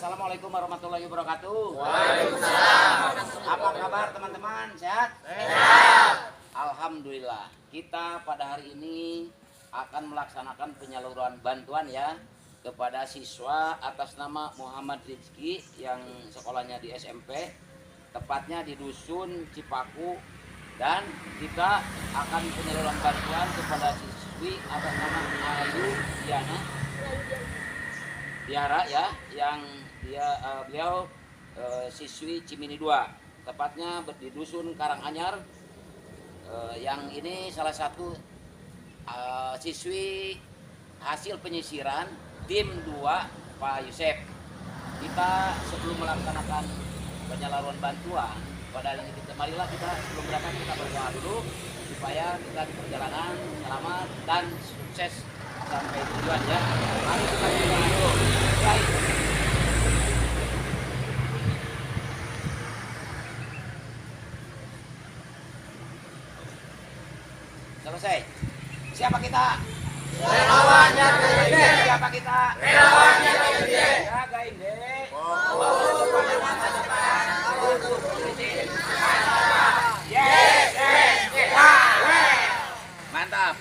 Assalamualaikum warahmatullahi wabarakatuh. Waalaikumsalam. Apa kabar teman-teman? Sehat? Sehat. Alhamdulillah. Kita pada hari ini akan melaksanakan penyaluran bantuan ya kepada siswa atas nama Muhammad Rizki yang sekolahnya di SMP, tepatnya di Dusun Cipaku, dan kita akan penyaluran bantuan kepada siswi atas nama Ayu Diana ya, yang beliau siswi Cimini 2, tepatnya di Dusun Karanganyar. Yang ini salah satu siswi hasil penyisiran tim 2 Pak Yusef. Kita sebelum melaksanakan penyaluran bantuan pada hari ini, marilah kita sebelum berangkat kita berdoa dulu supaya kita di perjalanan selamat dan sukses sampai tujuan ya. Mari kita berdoa dulu. Baik. Selesai. Siapa kita? Relawannya Gainde. Siapa kita? Relawannya Gainde. Ya Gainde. Yes, yes, yes. Mantap.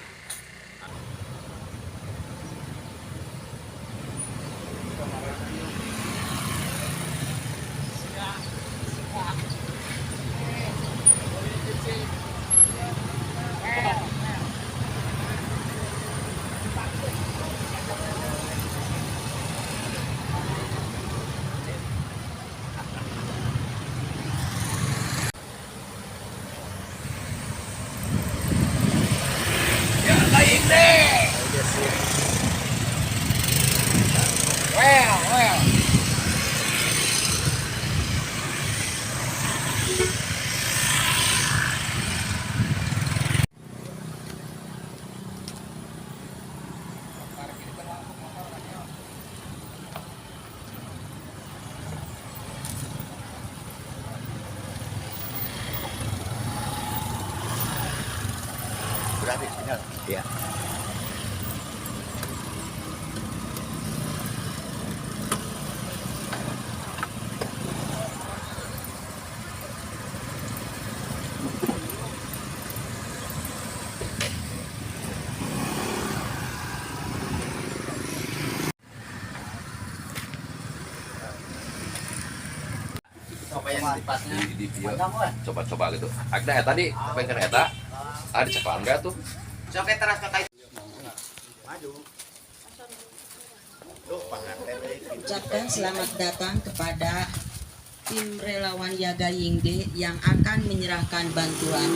Well. Berarti sinyal. Iya. Coba yang dipasnya. Di video coba gitu ada ya tadi apa yang kereta ada ceklan enggak tuh Oke, teras kakak. Ucapkan selamat datang kepada tim relawan Yaga Yingde yang akan menyerahkan bantuan.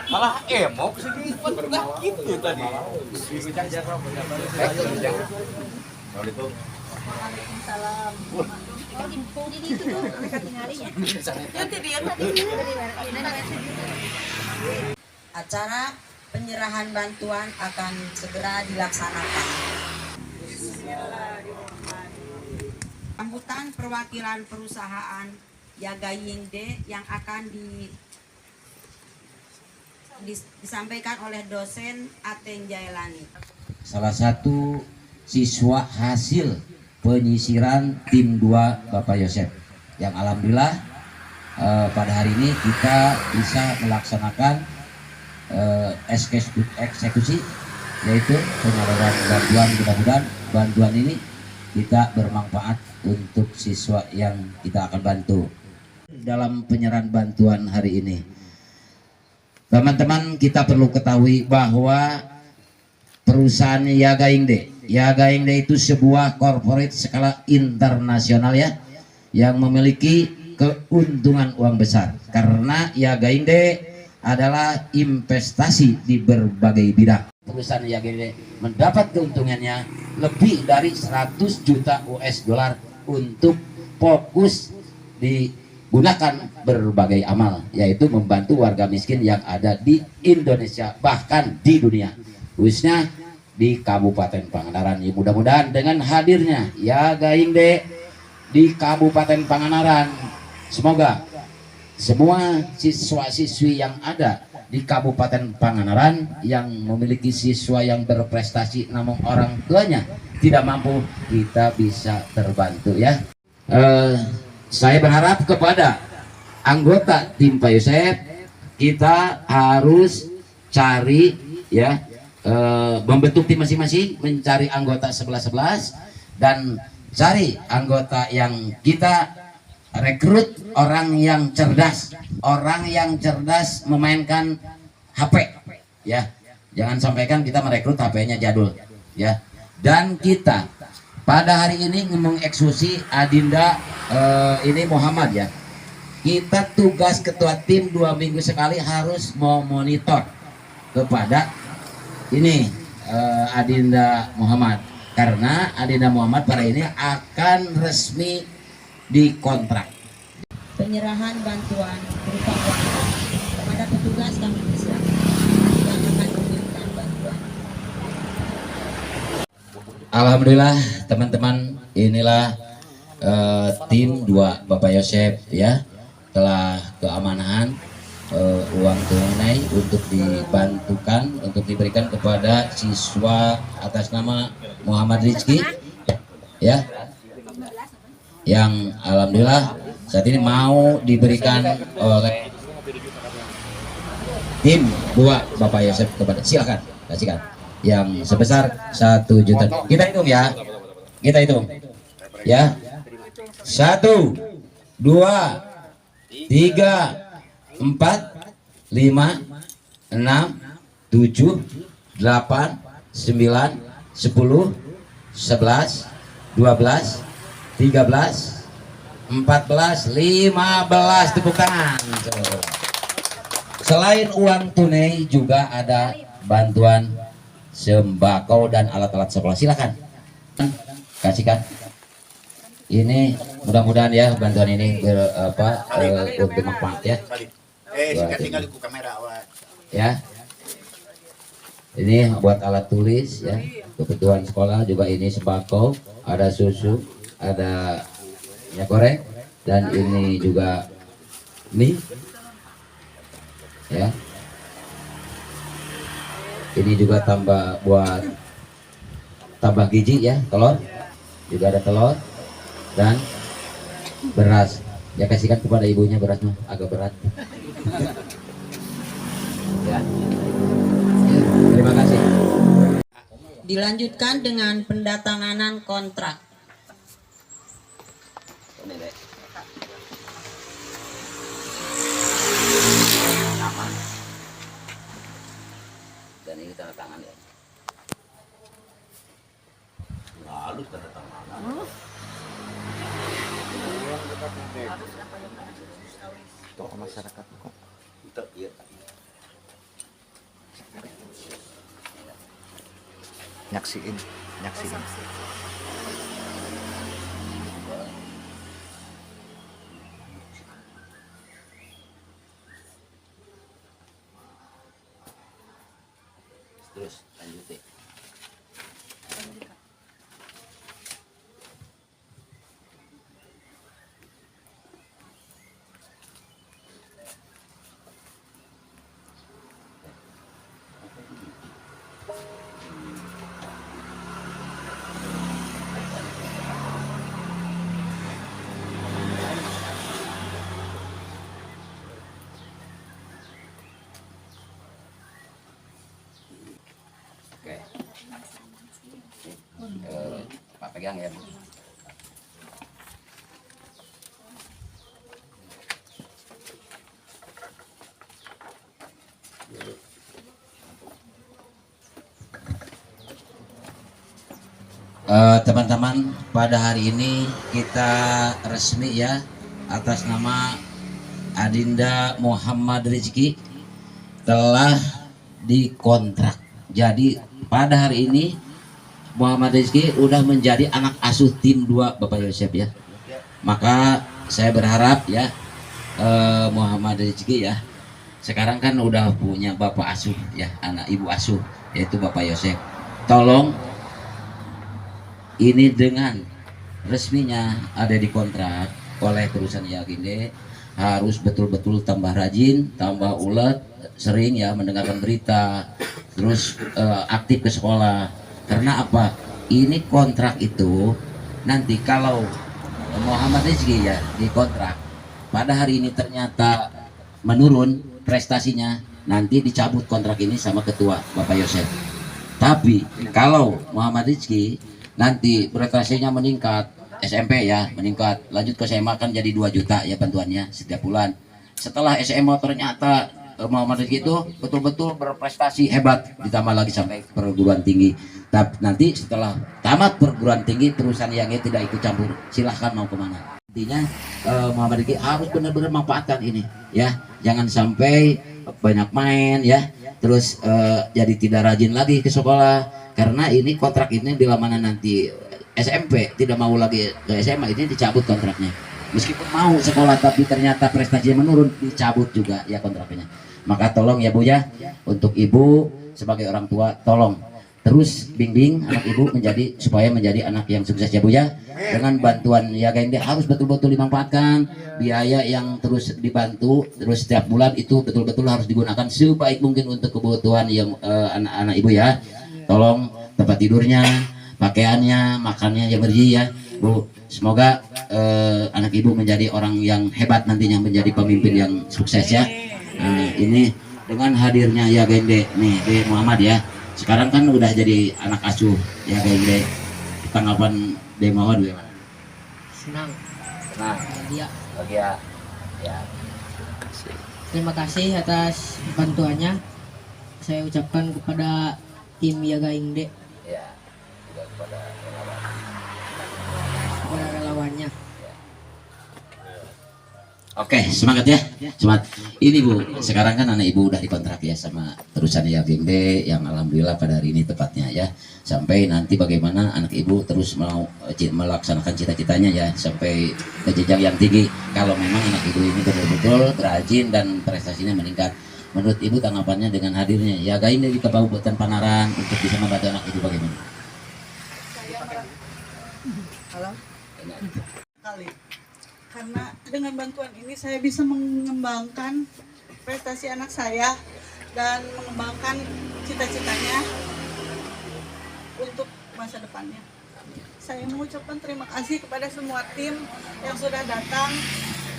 malah emok sih gitu tadi kalau itu Acara penyerahan bantuan akan segera dilaksanakan. Sambutan perwakilan perusahaan Yaga Yingde yang akan disampaikan oleh dosen Aten Jailani. Salah satu siswa hasil penyisiran tim 2 Bapak Yosef yang alhamdulillah pada hari ini kita bisa melaksanakan eksekusi, yaitu penyaluran bantuan. Mudah-mudahan bantuan ini kita bermanfaat untuk siswa yang kita akan bantu dalam penyerahan bantuan hari ini. Teman-teman, kita perlu ketahui bahwa perusahaan Yaga Yingde Yaga Ingde itu sebuah corporate skala internasional ya, yang memiliki keuntungan uang besar, karena Yaga Ingde adalah investasi di berbagai bidang. Perusahaan Yaga Ingde mendapat keuntungannya lebih dari 100 juta US dollar untuk fokus digunakan berbagai amal, yaitu membantu warga miskin yang ada di Indonesia, bahkan di dunia, khususnya di Kabupaten Pangandaran. Ya, mudah-mudahan dengan hadirnya Yaga Ingde di Kabupaten Pangandaran, semoga semua siswa-siswi yang ada di Kabupaten Pangandaran yang memiliki siswa yang berprestasi namun orang tuanya tidak mampu, kita bisa terbantu ya. Saya berharap kepada anggota tim Pak Yosep, kita harus cari ya, membentuk tim masing-masing, mencari anggota 11-11 dan cari anggota yang kita rekrut orang yang cerdas, memainkan HP ya. Jangan sampaikan kita merekrut HP-nya jadul ya. Dan kita pada hari ini mengeksekusi Adinda ini Muhammad ya. Kita tugas ketua tim 2 minggu sekali harus memonitor kepada ini Adinda Muhammad, karena Adinda Muhammad pada ini akan resmi dikontrak. Penyerahan bantuan berupa uang kepada petugas kami persilakan yang akan memberikan bantuan. Alhamdulillah teman-teman, inilah tim 2 Bapak Yosep ya, telah keamanahan uang tunai untuk dibantukan, untuk diberikan kepada siswa atas nama Muhammad Rizki ya, yang alhamdulillah saat ini mau diberikan oleh tim 2 Bapak Yosep kepada, silakan kasihkan yang sebesar 1 juta. Kita hitung ya, kita hitung ya. 1, 2, 3, 4, 5, 6, 7, 8, 9, 10, 11, 12, 13, 14, 15, tepuk tangan. Selain uang tunai juga ada bantuan sembako dan alat-alat sekolah. Silakan kasihkan. Ini mudah-mudahan ya bantuan ini untuk manfaat ya. Ya. Ini buat alat tulis ya, kebutuhan sekolah juga, ini sembako, ada susu, ada minyak goreng, dan ini juga mie ya. Ini juga tambah gizi ya, telur juga, ada telur dan beras ya. Kasihkan kepada ibunya, berasnya agak berat ya. Terima kasih. Dilanjutkan dengan pendatanganan kontrak. Dan ini tanda tangan ya. Lalu tanda tangan. Tokoh masyarakat kok. Iya. Nyaksiin. Terus lanjutin. Oke. Pak pegang ya. Teman-teman, pada hari ini kita resmi ya atas nama Adinda Muhammad Rizki telah dikontrak. Jadi pada hari ini Muhammad Rizki udah menjadi anak asuh tim 2 Bapak Yosef ya. Maka saya berharap ya Muhammad Rizki ya sekarang kan udah punya bapak asuh ya, anak ibu asuh yaitu Bapak Yosef. Tolong ini dengan resminya ada di kontrak oleh perusahaan Yaginde harus betul-betul tambah rajin, tambah ulet, sering ya mendengarkan berita, terus aktif ke sekolah. Karena apa? Ini kontrak itu nanti kalau Muhammad Rizki ya di kontrak pada hari ini ternyata menurun prestasinya, nanti dicabut kontrak ini sama ketua Bapak Yosef. Tapi kalau Muhammad Rizki nanti prestasinya meningkat, SMP ya meningkat, lanjut ke SMA kan jadi 2 juta ya bantuannya setiap bulan. Setelah SMA ternyata Muhammad Rizki itu betul-betul berprestasi hebat, ditambah lagi sampai perguruan tinggi. Tapi nanti setelah tamat perguruan tinggi perusahaan yang tidak ikut campur, silahkan mau kemana. Intinya Muhammad Rizki harus benar-benar manfaatkan ini ya, jangan sampai banyak main ya, terus jadi tidak rajin lagi ke sekolah. Karena ini kontrak ini bila mana nanti SMP tidak mau lagi ke SMA, ini dicabut kontraknya. Meskipun mau sekolah tapi ternyata prestasinya menurun, dicabut juga ya kontraknya. Maka tolong ya Bu ya, untuk ibu sebagai orang tua tolong terus bimbing anak ibu supaya menjadi anak yang sukses ya Bu ya. Dengan bantuan Yaginde harus betul-betul dimanfaatkan, biaya yang terus dibantu terus setiap bulan itu betul-betul harus digunakan sebaik mungkin untuk kebutuhan yang anak-anak ibu ya. Tolong tempat tidurnya, pakaiannya, makannya yang bergizi ya Bu. Semoga anak ibu menjadi orang yang hebat nantinya, menjadi pemimpin yang sukses ya. Ini dengan hadirnya Yaginde nih di Muhammad ya, sekarang kan udah jadi anak asuh Yaginde. Tanggapan di Muhammad bagaimana? Senang. Nah, Dia. bahagia ya. Terima kasih atas bantuannya. Saya ucapkan kepada tim Yaginde, Ya, juga kepada relawan. kepada relawannya. Oke, semangat ya, semangat. Ini Bu, sekarang kan anak ibu udah dikontrak ya sama perusahaan Yaginde yang alhamdulillah pada hari ini tepatnya ya. Sampai nanti bagaimana anak ibu terus mau melaksanakan cita-citanya ya sampai ke jenjang yang tinggi. Kalau memang anak ibu ini betul-betul rajin dan prestasinya meningkat. Menurut ibu tanggapannya dengan hadirnya Yaginde di Kabupaten Panaran untuk bisa membantu anak ibu bagaimana? Halo? Kali. Karena dengan bantuan ini saya bisa mengembangkan prestasi anak saya dan mengembangkan cita-citanya untuk masa depannya. Saya mengucapkan terima kasih kepada semua tim yang sudah datang,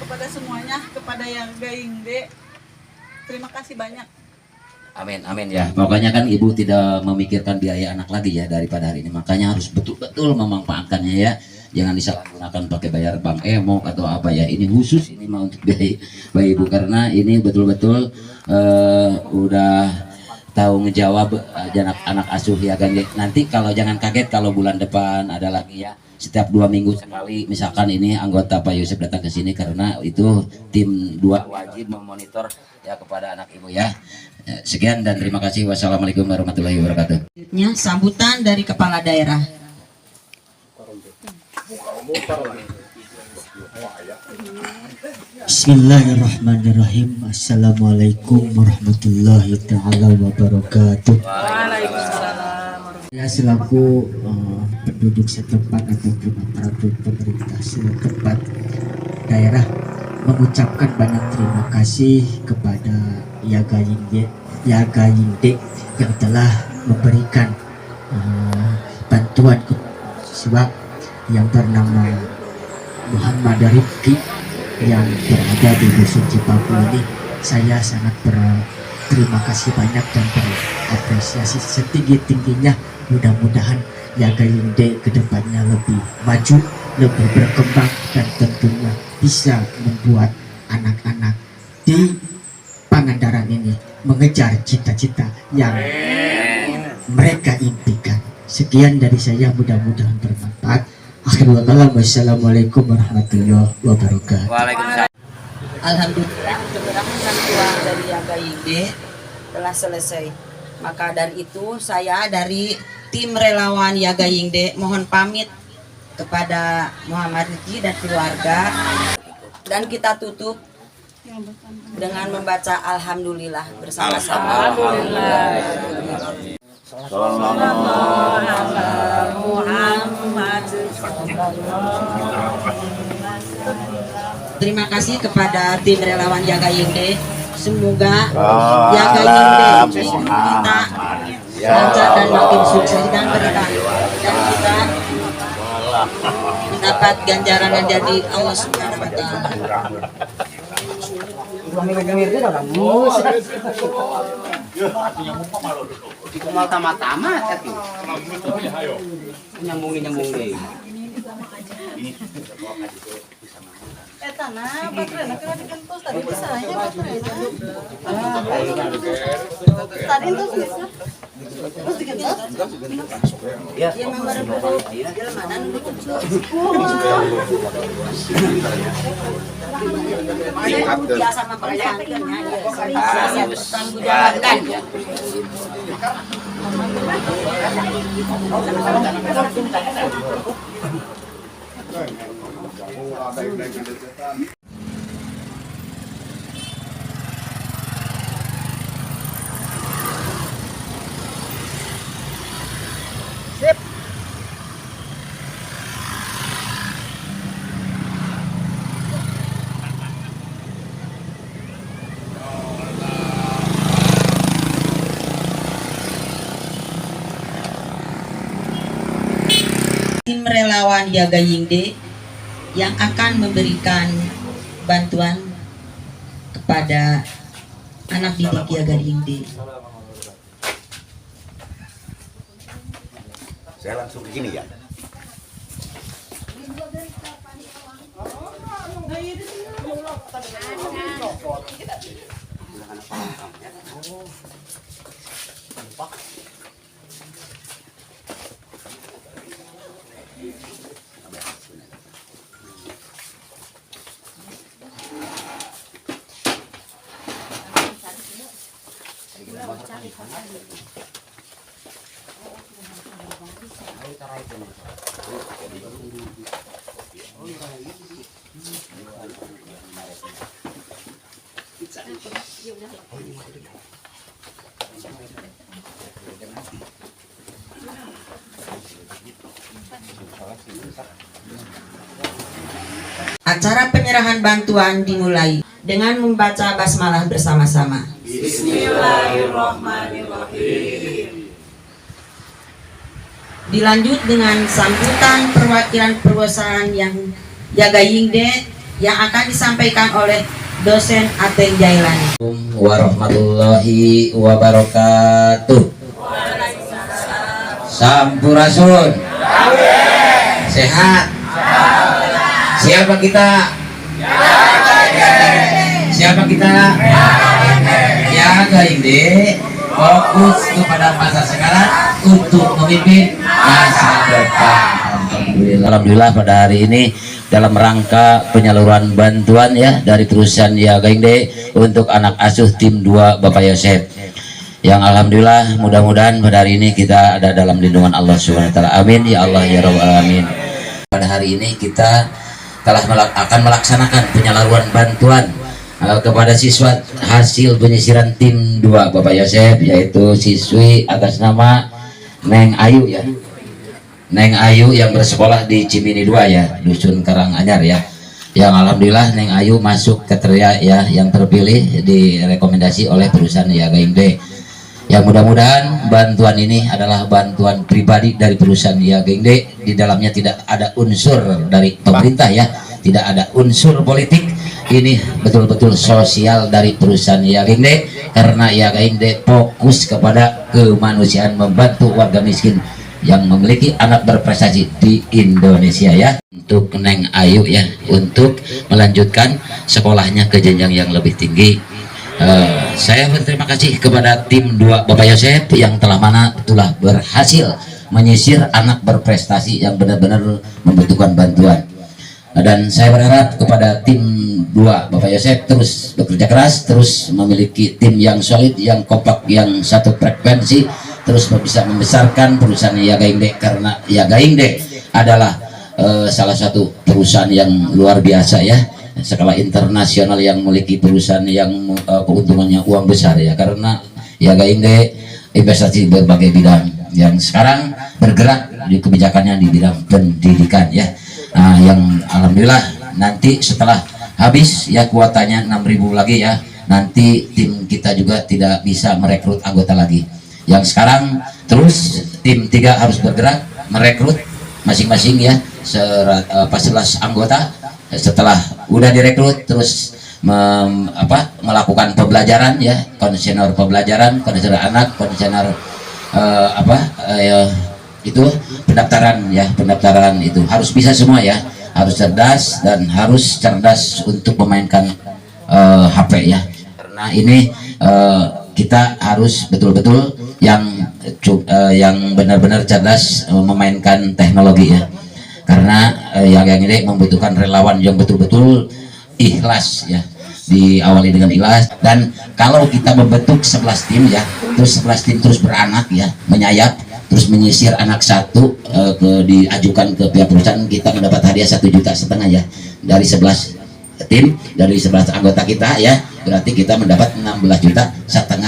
kepada semuanya, kepada Yaginde. Terima kasih banyak. Amin, amin ya. Pokoknya kan ibu tidak memikirkan biaya anak lagi ya daripada hari ini. Makanya harus betul-betul memanfaatkannya ya. Jangan disalahgunakan pakai bayar bank emok atau apa ya. Ini khusus ini mah untuk biaya ibu karena ini betul-betul udah tahu ngejawab anak asuh ya kan. Nanti kalau jangan kaget kalau bulan depan ada lagi ya. Setiap 2 minggu sekali misalkan ini anggota Pak Yosef datang ke sini karena itu tim 2 wajib memonitor ya kepada anak ibu ya. Sekian dan terima kasih. Wassalamualaikum warahmatullahi wabarakatuh. Selanjutnya sambutan dari kepala daerah. Bismillahirrahmanirrahim. Assalamualaikum warahmatullahi taala wabarakatuh. Saya selaku penduduk setempat ataupun aparatur pemerintah setempat daerah mengucapkan banyak terima kasih kepada Yaginde yang telah memberikan bantuan ke siswa yang bernama Muhammad Rizki yang berada di Dusun Cipaku ini. Saya sangat berterima kasih banyak dan berapresiasi setinggi-tingginya. Mudah-mudahan Yaginde kedepannya lebih maju, lebih berkembang dan tentunya bisa membuat anak-anak di Pangandaran ini mengejar cita-cita yang mereka impikan. Sekian dari saya, mudah-mudahan bermanfaat. Akhirul kalam, wassalamualaikum warahmatullahi wabarakatuh. Waalaikumsalam. Alhamdulillah, bantuan dari Yaga Yingde telah selesai. Maka dari itu saya dari tim relawan Yaga Yingde mohon pamit kepada Muhammad Rizki dan keluarga, dan kita tutup dengan membaca Alhamdulillah bersama-sama. Terima kasih kepada tim relawan Yaga Yingde. Semoga Yaga Yingde kita lancar dan makin sukses dan berkah, dan kita mendapat ganjaran yang dari Allah Subhanahu wa Ta'ala. Kumal tamat-tamat tapi nyambung deh. Tanah, baterai, nak kena dikentos tadi bisanya baterai. Tadi itu bisa. Terus dikentos? Ya. Yang memang mana biasa memperhatikannya, tanggung jawabkan. Tim relawan Yaga Yingde yang akan memberikan bantuan kepada anak didik Yaga Yingde. Saya langsung ke sini ya. Acara penyerahan bantuan dimulai dengan membaca basmalah bersama-sama. Bismillahirrahmanirrahim. Dilanjut dengan sambutan perwakilan perusahaan yang Yaga Yingde yang akan disampaikan oleh dosen Ateng Jailani. Warahmatullahi wabarakatuh. Sampurasun. Sehat. Siapa kita? Siapa kita? Yaga Yingde fokus kepada masa sekarang untuk memimpin masa depan. Alhamdulillah pada hari ini dalam rangka penyaluran bantuan ya dari perusahaan Yaga Yingde untuk anak asuh tim 2 Bapak Yosef. Yang alhamdulillah mudah-mudahan pada hari ini kita ada dalam lindungan Allah Subhanahu wa taala. Amin ya Allah ya rabbal alamin. Pada hari ini kita telah akan melaksanakan penyaluran bantuan kepada siswa hasil penyisiran tim 2 Bapak Yosef, yaitu siswi atas nama Neng Ayu ya. Neng Ayu yang bersekolah di Cimini 2 ya, Dusun Karanganyar ya. Yang alhamdulillah Neng Ayu masuk kriteria ya yang terpilih direkomendasi oleh perusahaan Yaga Yingde. Yang mudah-mudahan bantuan ini adalah bantuan pribadi dari perusahaan Yaga Yingde. Di dalamnya tidak ada unsur dari pemerintah ya, tidak ada unsur politik. Ini betul-betul sosial dari perusahaan Yaga Yingde, karena Yaga Yingde fokus kepada kemanusiaan, membantu warga miskin yang memiliki anak berprestasi di Indonesia ya. Untuk Neng Ayu ya, untuk melanjutkan sekolahnya ke jenjang yang lebih tinggi. Saya berterima kasih kepada tim 2 Bapak Yosef yang telah berhasil menyisir anak berprestasi yang benar-benar membutuhkan bantuan. Dan saya berharap kepada tim 2 Bapak Yosef terus bekerja keras, terus memiliki tim yang solid, yang kompak, yang satu frekuensi, terus bisa membesarkan perusahaan Yagaingde, karena Yagaingde adalah salah satu perusahaan yang luar biasa ya, skala internasional, yang memiliki perusahaan yang keuntungannya uang besar ya, karena Yagaingde investasi berbagai bidang yang sekarang bergerak di kebijakannya di bidang pendidikan ya. Nah, yang alhamdulillah nanti setelah habis ya kuotanya 6.000 lagi ya, nanti tim kita juga tidak bisa merekrut anggota lagi. Yang sekarang terus tim 3 harus bergerak merekrut masing-masing ya 11 anggota. Setelah udah direkrut terus melakukan pembelajaran ya, konselor pembelajaran, konselor anak, konselor itu pendaftaran ya, pendaftaran itu harus bisa semua ya, harus cerdas dan harus cerdas untuk memainkan HP ya, karena ini kita harus betul-betul yang benar-benar cerdas memainkan teknologi ya, karena yang ini membutuhkan relawan yang betul-betul ikhlas ya, diawali dengan ikhlas. Dan kalau kita membentuk 11 tim ya, terus 11 tim terus beranak ya, menyayap, terus menyisir anak satu diajukan ke pihak perusahaan, kita mendapat hadiah 1,5 juta ya dari 11 tim, dari 11 anggota kita ya, berarti kita mendapat 16,5 juta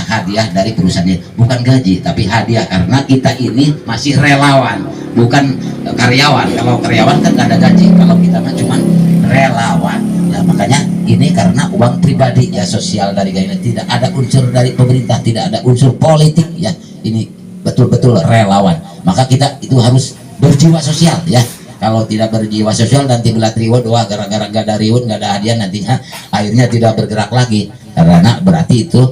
hadiah dari perusahaannya, bukan gaji tapi hadiah, karena kita ini masih relawan bukan karyawan. Kalau karyawan kan gak ada gaji, kalau kita mah cuman relawan ya, makanya ini karena uang pribadi ya, sosial dari Gaina, tidak ada unsur dari pemerintah, tidak ada unsur politik ya, ini betul-betul relawan. Maka kita itu harus berjiwa sosial ya, kalau tidak berjiwa sosial nanti belat riwut, wah gara-gara gak ada riwut, gak ada hadiah, nantinya akhirnya tidak bergerak lagi, karena berarti itu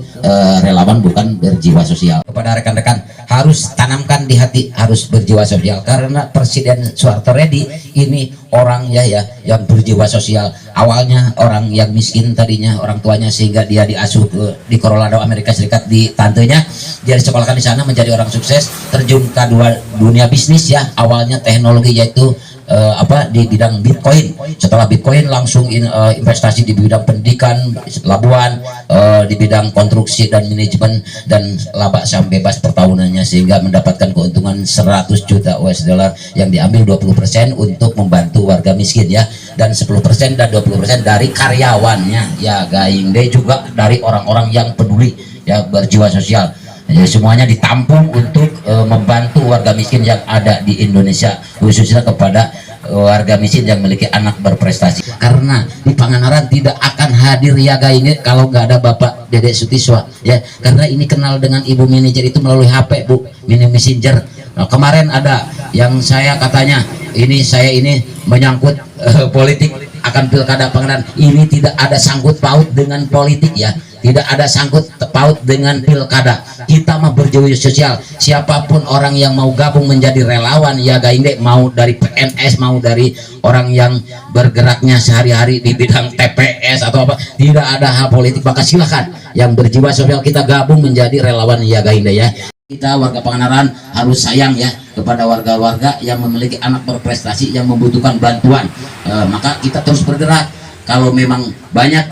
relawan bukan berjiwa sosial. Kepada rekan-rekan harus tanamkan di hati, harus berjiwa sosial, karena Presiden Soeharto Reddy ini orang ya yang berjiwa sosial. Awalnya orang yang miskin tadinya orang tuanya, sehingga dia diasuh di Colorado Amerika Serikat di tantenya, dia disekolahkan di sana menjadi orang sukses, terjun ke dunia bisnis ya, awalnya teknologi yaitu di bidang Bitcoin. Setelah Bitcoin langsung investasi di bidang pendidikan, pelabuhan, di bidang konstruksi dan manajemen, dan laba saham bebas per tahunannya, sehingga mendapatkan keuntungan 100 juta US dollar yang diambil 20% untuk membantu warga miskin ya, dan 10% dan 20% dari karyawannya ya, Gaingde juga dari orang-orang yang peduli ya, berjiwa sosial. Jadi semuanya ditampung untuk membantu warga miskin yang ada di Indonesia, khususnya kepada warga miskin yang memiliki anak berprestasi. Karena di Pangandaran tidak akan hadir Yaga ini kalau nggak ada Bapak Dede Sutiswa ya, karena ini kenal dengan ibu manajer itu melalui HP Bu, mini messenger. Nah, kemarin ada yang saya katanya saya ini menyangkut politik akan pilkada Pangandaran, ini tidak ada sangkut paut dengan politik ya, tidak ada sangkut paut dengan pilkada. Kita mah berjiwa sosial, siapapun orang yang mau gabung menjadi relawan ya Gaingde, mau dari PNS, mau dari orang yang bergeraknya sehari-hari di bidang TPS atau apa, tidak ada hal politik, maka silakan yang berjiwa sosial kita gabung menjadi relawan ya Gaingde ya. Kita warga Pangandaran harus sayang ya kepada warga-warga yang memiliki anak berprestasi yang membutuhkan bantuan, maka kita terus bergerak. Kalau memang banyak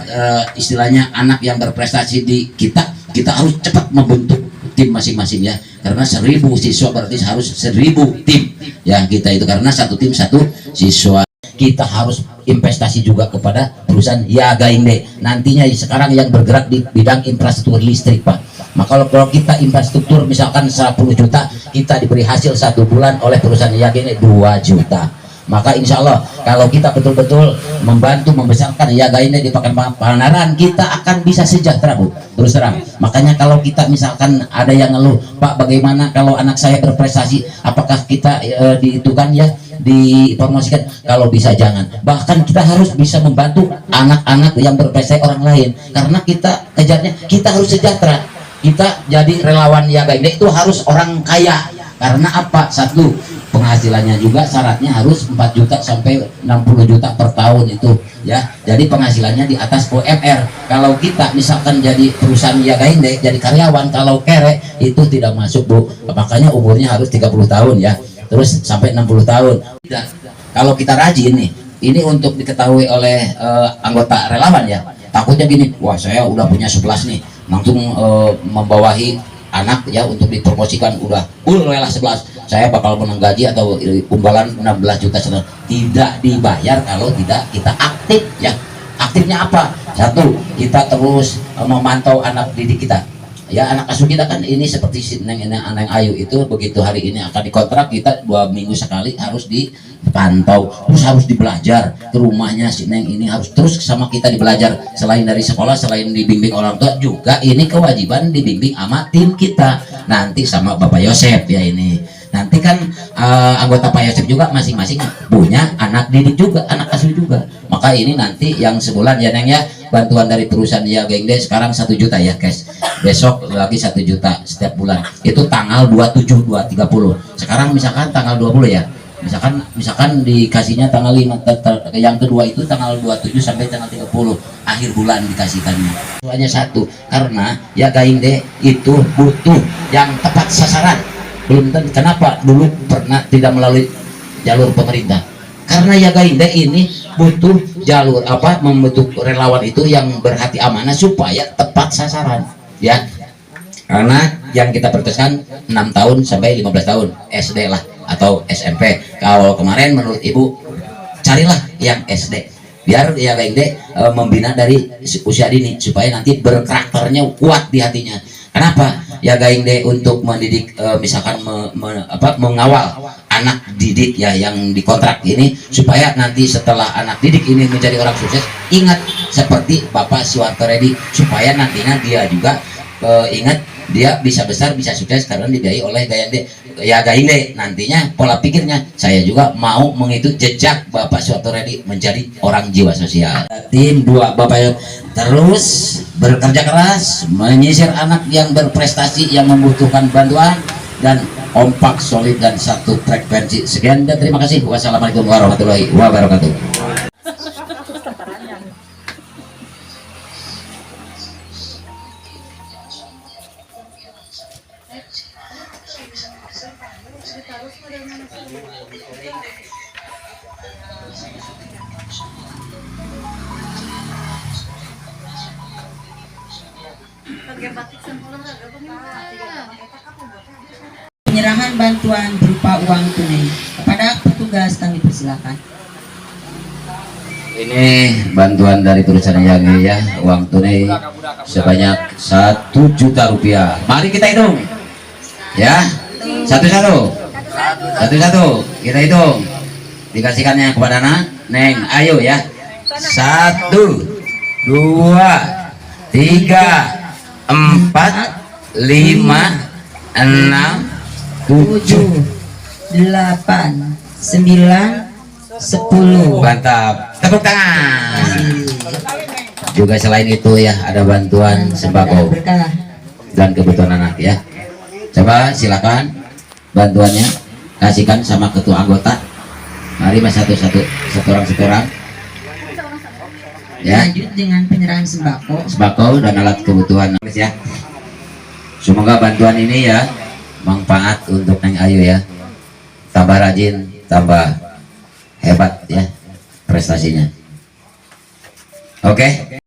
istilahnya anak yang berprestasi di kita harus cepat membentuk tim masing-masing ya, karena 1.000 siswa berarti harus 1.000 tim ya kita itu, karena satu tim satu siswa. Kita harus investasi juga kepada perusahaan Yagaingde nantinya. Sekarang yang bergerak di bidang infrastruktur listrik Pak, maka kalau kita infrastruktur misalkan 10 juta, kita diberi hasil 1 bulan oleh perusahaan Yagaingde 2 juta. Maka insya Allah kalau kita betul-betul membantu membesarkan Yagaingde di Pangandaran, kita akan bisa sejahtera Bu, terus terang. Makanya kalau kita misalkan ada yang ngeluh, Pak bagaimana kalau anak saya berprestasi, apakah kita diitukan ya, dipromosikan? Kalau bisa jangan, bahkan kita harus bisa membantu anak-anak yang berprestasi orang lain, karena kita kejarnya kita harus sejahtera. Kita jadi relawan Yagaingde itu harus orang kaya, karena apa? Satu, penghasilannya juga syaratnya harus 4 juta sampai 60 juta per tahun itu ya. Jadi penghasilannya di atas UMR. Kalau kita misalkan jadi perusahaan Yagaing deh, jadi karyawan, kalau kere itu tidak masuk Bu, makanya umurnya harus 30 tahun ya, terus sampai 60 tahun. Kalau kita rajin nih, ini untuk diketahui oleh anggota relawan ya, takutnya gini, wah saya udah punya 11 nih, langsung membawahi anak ya untuk dipromosikan, udah rela 11, saya bakal menang gaji atau imbalan 16 juta. Tidak dibayar kalau tidak kita aktif ya. Aktifnya apa? Satu, kita terus memantau anak didik kita ya, anak asuh kita kan ini seperti si Neng Ayu itu, begitu hari ini akan dikontrak, kita 2 minggu sekali harus dipantau, terus harus dibelajar ke rumahnya si Neng ini, harus terus sama kita dibelajar, selain dari sekolah, selain dibimbing orang tua juga ini kewajiban dibimbing sama tim kita nanti sama Bapak Yosep ya. Ini nanti kan anggota Pak Yosep juga masing-masing punya anak didik juga, anak asuh juga, maka ini nanti yang sebulan ya Neng ya, bantuan dari perusahaan Yagaing deh sekarang 1 juta ya cash, besok lagi 1 juta setiap bulan, itu tanggal 27, 230. Sekarang misalkan tanggal 20 ya, misalkan dikasihnya tanggal 5, yang kedua itu tanggal 27 sampai tanggal 30 akhir bulan dikasihkannya. Hanya satu, karena Yagaing deh itu butuh yang tepat sasaran. Belum tentu, kenapa dulu pernah tidak melalui jalur pemerintah, karena Yagaing deh ini butuh jalur apa, membentuk relawan itu yang berhati amanah supaya tepat sasaran ya. Karena yang kita pertuskan 6 tahun sampai 15 tahun SD lah atau SMP. Kalau kemarin menurut Ibu carilah yang SD, biar Yagaing deh membina dari usia dini supaya nanti berkarakternya kuat di hatinya. Kenapa Yagaing deh untuk mendidik misalkan mengawal anak didik ya yang dikontrak ini, supaya nanti setelah anak didik ini menjadi orang sukses, ingat seperti Bapak Suwarto Redi, supaya nantinya dia juga ingat dia bisa besar, bisa sukses karena dibiayai oleh Yagaing deh. Nantinya pola pikirnya, saya juga mau mengikuti jejak Bapak Suwarto Redi menjadi orang jiwa sosial. Tim 2 Bapak yang terus bekerja keras menyisir anak yang berprestasi yang membutuhkan bantuan, dan kompak, solid, dan satu frekuensi. Sekian dan terima kasih. Wassalamualaikum warahmatullahi wabarakatuh. Penyerahan bantuan berupa uang tunai kepada petugas kami persilakan. Ini bantuan dari perusahaan Yagaing ya, uang tunai sebanyak 1 juta rupiah. Mari kita hitung ya, satu-satu kita hitung, dikasihkannya kepada Neng Ayu ya. 1, 2, 3, 4, 5, 6, 7, 8, 9, 10. Mantap, tepuk tangan. Juga selain itu ya ada bantuan sembako Berkah. dan kebutuhan anak ya. Coba silakan bantuannya kasihkan sama ketua anggota. Mari mas, satu-satu, setorang ya. Lanjut dengan penyerahan Sembako dan alat kebutuhan ya. Semoga bantuan ini ya manfaat untuk Neng Ayu ya, tambah rajin, tambah hebat ya prestasinya. Oke.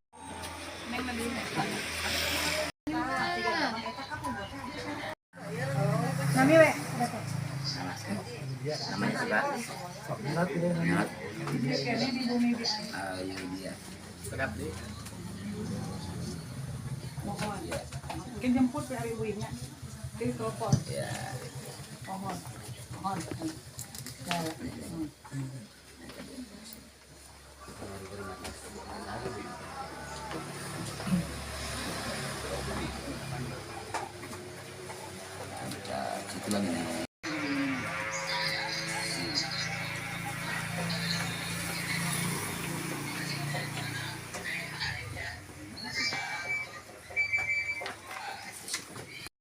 Mungkin jemput dari ibunya di telepon. Mohon.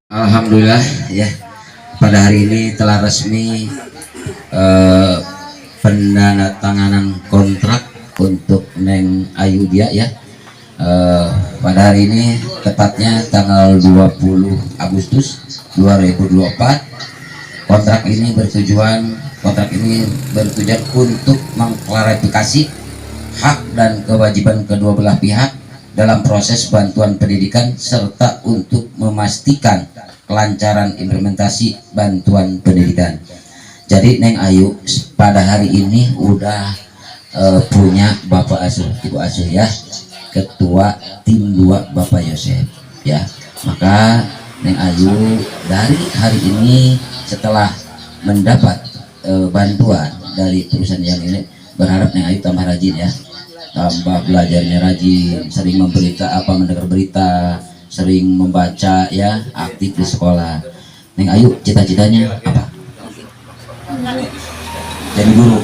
Alhamdulillah ya, pada hari ini telah resmi penandatanganan kontrak untuk Neng Ayu dia ya. Pada hari ini tepatnya tanggal 20 Agustus 2024 kontrak ini bertujuan untuk mengklarifikasi hak dan kewajiban kedua belah pihak dalam proses bantuan pendidikan serta untuk memastikan kelancaran implementasi bantuan pendidikan. Jadi Neng Ayu pada hari ini udah punya Bapak asuh, Ibu asuh ya, ketua tim 2 Bapak Yosef ya. Maka Neng Ayu dari hari ini setelah mendapat bantuan dari perusahaan yang ini, berharap Neng Ayu tambah rajin ya, tambah belajarnya rajin, sering mendengar berita, sering membaca ya, aktif di sekolah. Neng Ayu cita-citanya apa? Jadi guru.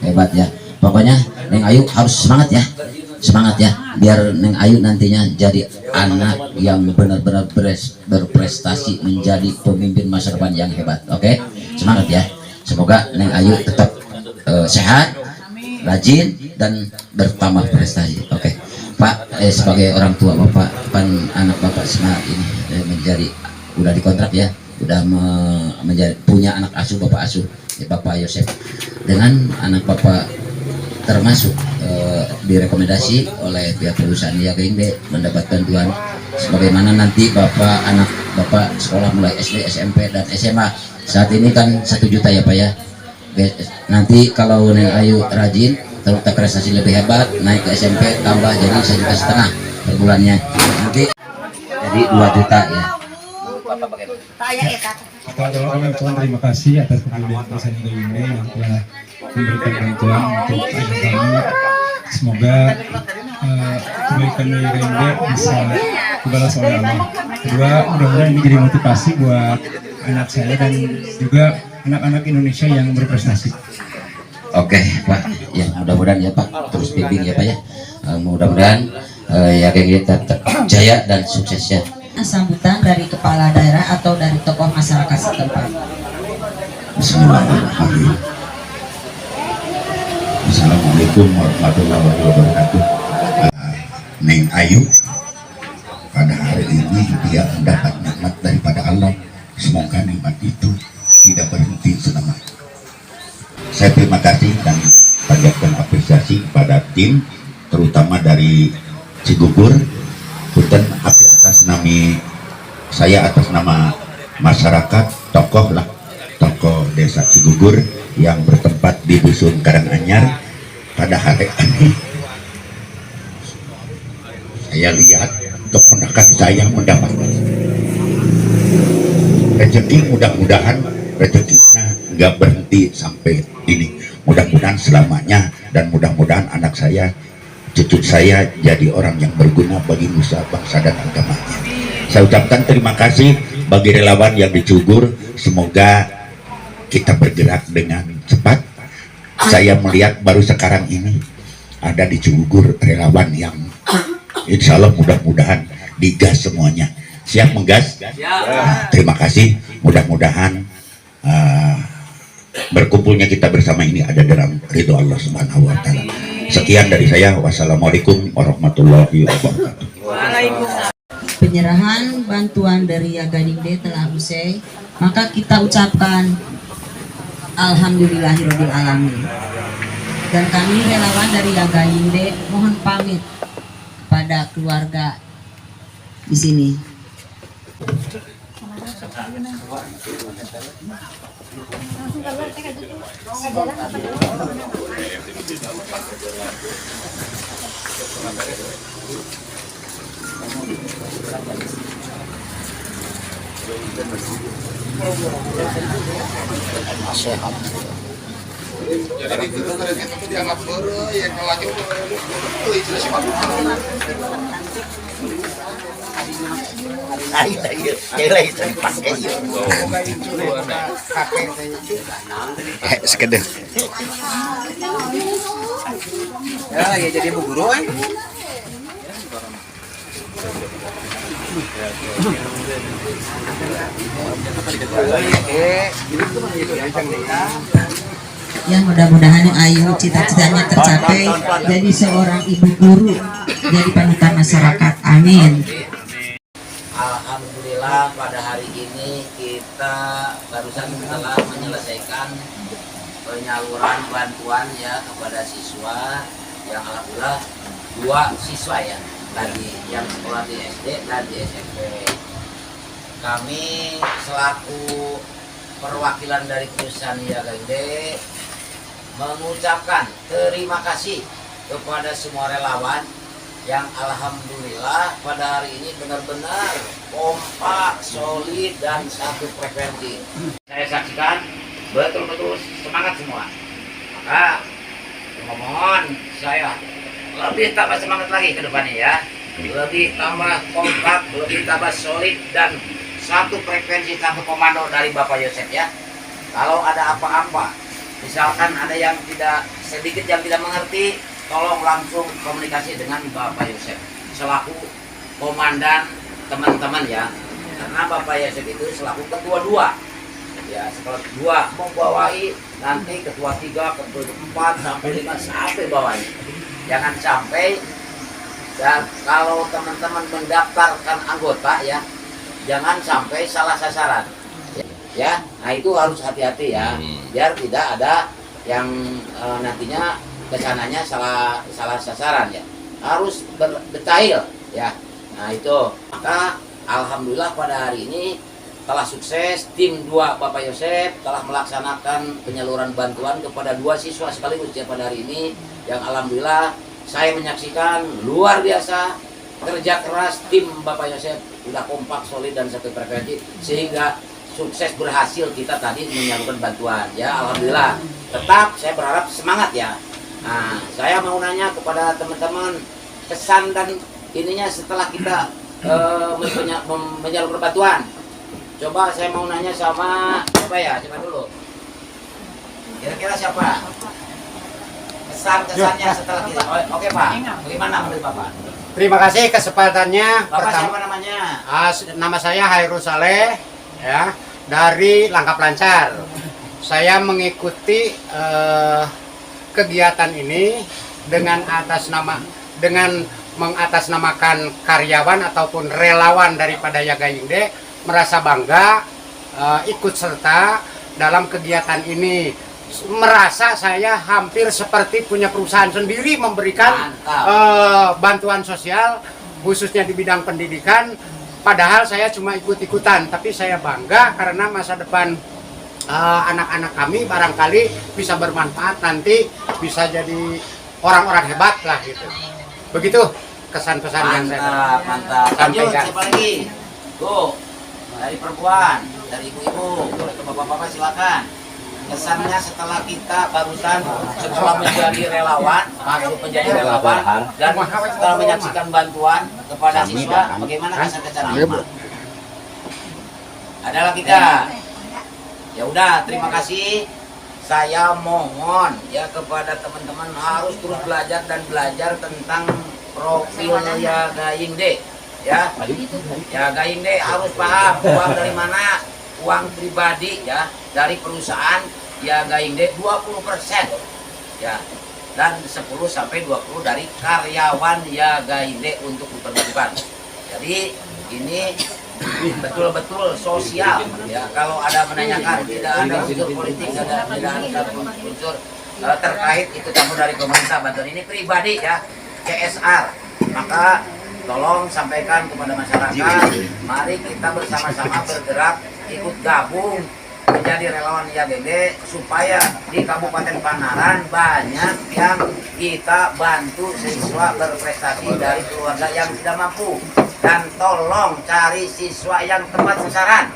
Hebat ya. Pokoknya Neng Ayu harus semangat ya, biar Neng Ayu nantinya jadi anak yang benar-benar berprestasi menjadi pemimpin masa depan yang hebat. Oke? Semangat ya. Semoga Neng Ayu tetap sehat, rajin dan bertambah prestasi. Oke. Pak, sebagai orang tua Bapak, anak Bapak semangat ini menjadi udah dikontrak ya, udah menjadi punya anak asuh Bapak asuh ya, Bapak Yosef. Dengan anak Bapak termasuk direkomendasi oleh pihak perusahaan Yagainde mendapat bantuan sebagaimana nanti anak Bapak sekolah mulai SD, SMP dan SMA. Saat ini kan 1 juta ya Pak ya. Nanti kalau Neng Ayu rajin, terutama prestasi lebih hebat, naik ke SMP tambah jadi 1,5 juta per bulannya. Nanti jadi 2 juta ya. Tuhan, terima kasih atas kepedulian perusahaan Yagainde yang telah memberikan bantuan untuk anak kami. Semoga kebaikan Yagainde bisa dibalas oleh Allah. Kedua, mudah-mudahan ini jadi motivasi buat anak saya dan juga anak-anak Indonesia yang berprestasi. Oke Pak, ya mudah-mudahan ya Pak, terus bimbing ya Pak ya. Mudah-mudahan Yagainde tetap jaya dan sukses ya. Sambutan dari kepala daerah atau dari tokoh masyarakat setempat. Bismillahirrahmanirrahim. Assalamualaikum warahmatullahi wabarakatuh. Neng Ayu pada hari ini dia mendapat nikmat daripada Allah. Semoga nikmat itu tidak berhenti selamanya. Saya terima kasih dan panjatkan apresiasi pada tim, terutama dari Cigugur. Punten atas nama masyarakat, tokoh desa Cigugur yang bertempat di Dusun Karanganyar. Pada hari ini saya lihat keponakan saya mendapat rezeki, mudah-mudahan rezekinya nggak berhenti sampai ini, mudah-mudahan selamanya, dan mudah-mudahan anak saya, cucu saya jadi orang yang berguna bagi nusa bangsa dan agamanya. Saya ucapkan terima kasih bagi relawan yang dicugur. Semoga kita bergerak dengan cepat. Saya melihat baru sekarang ini ada di Cugur relawan yang insya Allah mudah-mudahan digas semuanya. Siap menggas? Terima kasih. Mudah-mudahan berkumpulnya kita bersama ini ada dalam ridho Allah Subhanahu wa Ta'ala. Sekian dari saya. Wassalamualaikum warahmatullahi wabarakatuh. Penyerahan bantuan dari Yagainde telah usai, maka kita ucapkan alhamdulillahirabbil alamin. Dan kami relawan dari Yagainde mohon pamit kepada keluarga di sini. Sehat. Sekedar. Ya jadi bu guru kan. Ya mudah-mudahan Ayu cita-citanya tercapai jadi seorang ibu guru, jadi panutan masyarakat. Amin. Alhamdulillah pada hari ini kita barusan telah menyelesaikan penyaluran bantuan ya kepada siswa yang alhamdulillah 2 siswa ya tadi yang sekolah di SD dan di SMP. Kami selaku perwakilan dari perusahaan Yagande mengucapkan terima kasih kepada semua relawan yang alhamdulillah pada hari ini benar-benar kompak, solid, dan satu frekuensi. Saya saksikan betul-betul semangat semua. Maka mohon saya lebih tambah semangat lagi ke depannya ya. Lebih tambah kompak, lebih tambah solid, dan satu frekuensi, satu komando dari Bapak Yosef ya. Kalau ada apa-apa, misalkan ada yang sedikit yang tidak mengerti, tolong langsung komunikasi dengan Bapak Yosef selaku komandan teman-teman ya, karena Bapak Yosef itu selaku ketua 2 ya, setelah 2 membawai nanti ketua 3, ketua 4 sampai 5 sampai bawahnya. Jangan sampai dan kalau teman-teman mendaftarkan anggota ya, jangan sampai salah sasaran ya. Nah itu harus hati-hati ya, biar tidak ada yang nantinya kesananya salah sasaran ya, harus berdetail ya. Nah itu, maka alhamdulillah pada hari ini telah sukses tim 2 Bapak Yosef telah melaksanakan penyaluran bantuan kepada 2 siswa sekaligus ya pada hari ini, yang alhamdulillah saya menyaksikan luar biasa kerja keras tim Bapak Yosef, sudah kompak, solid, dan satu frekuensi sehingga sukses berhasil kita tadi menyalurkan bantuan ya. Alhamdulillah, tetap saya berharap semangat ya. Nah, saya mau nanya kepada teman-teman kesan dan ininya setelah kita menyalurkan bantuan. Coba saya mau nanya sama siapa ya? Siapa dulu? Kira-kira siapa? Kesan-kesannya setelah kita. Oke Pak, bagaimana menurut Bapak? Terima kasih kesempatannya. Bapak siapa namanya? Nama saya Hairul Saleh ya, dari Langkap Lancar. Saya mengikuti kegiatan ini dengan mengatasnamakan karyawan ataupun relawan daripada Yagayingde, merasa bangga ikut serta dalam kegiatan ini. Merasa saya hampir seperti punya perusahaan sendiri memberikan bantuan sosial khususnya di bidang pendidikan. Padahal saya cuma ikut-ikutan, tapi saya bangga karena masa depan anak-anak kami barangkali bisa bermanfaat, nanti bisa jadi orang-orang hebat lah gitu. Begitu kesan-pesan yang saya sampaikan. Siapa lagi? Tuh, dari perempuan, dari ibu-ibu, ke bapak-bapak silakan. Kesannya setelah kita barusan setelah menjadi relawan, masuk menjadi relawan, dan setelah menyaksikan bantuan kepada siswa, bagaimana kesan-kesannya? Ada lagi kak? Ya udah, terima kasih. Saya mohon ya kepada teman-teman harus terus belajar dan belajar tentang profil Yagayingde ya. Yagayingde harus paham uang dari mana, uang pribadi ya dari perusahaan Yagayingde 20% ya, dan 10 sampai 20 dari karyawan Yagayingde untuk diperlukan. Jadi ini betul-betul sosial ya. Kalau ada menanyakan, tidak ada unsur politik, tidak ada unsur terkait itu campur dari pemerintah. Bantuan ini pribadi ya, CSR. Maka tolong sampaikan kepada masyarakat, mari kita bersama-sama bergerak, ikut gabung menjadi relawan Yagayingde supaya di Kabupaten Panaran banyak yang kita bantu siswa berprestasi dari keluarga yang tidak mampu. Dan tolong cari siswa yang tepat sasaran,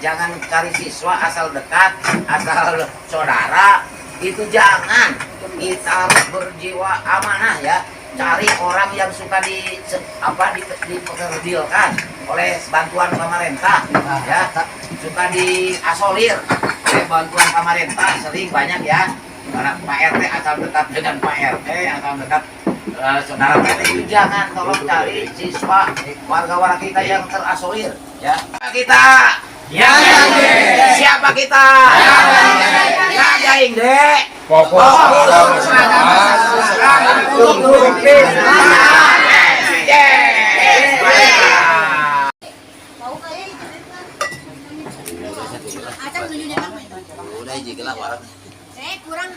jangan cari siswa asal dekat, asal saudara, itu jangan. Kita harus berjiwa amanah ya, cari orang yang suka dipekerjakan oleh bantuan pemerintah ya, suka diasolir oleh bantuan pemerintah, sering banyak ya. Karena Pak RT asal dekat dengan Pak RT, asal dekat Saudara PTI jangan tolong cari siswa warga kita yang terasolir ya. Kita Yaga Ingde. Siapa kita? Yaga Ingde. Fokus udah hiji gelas warung. Kurang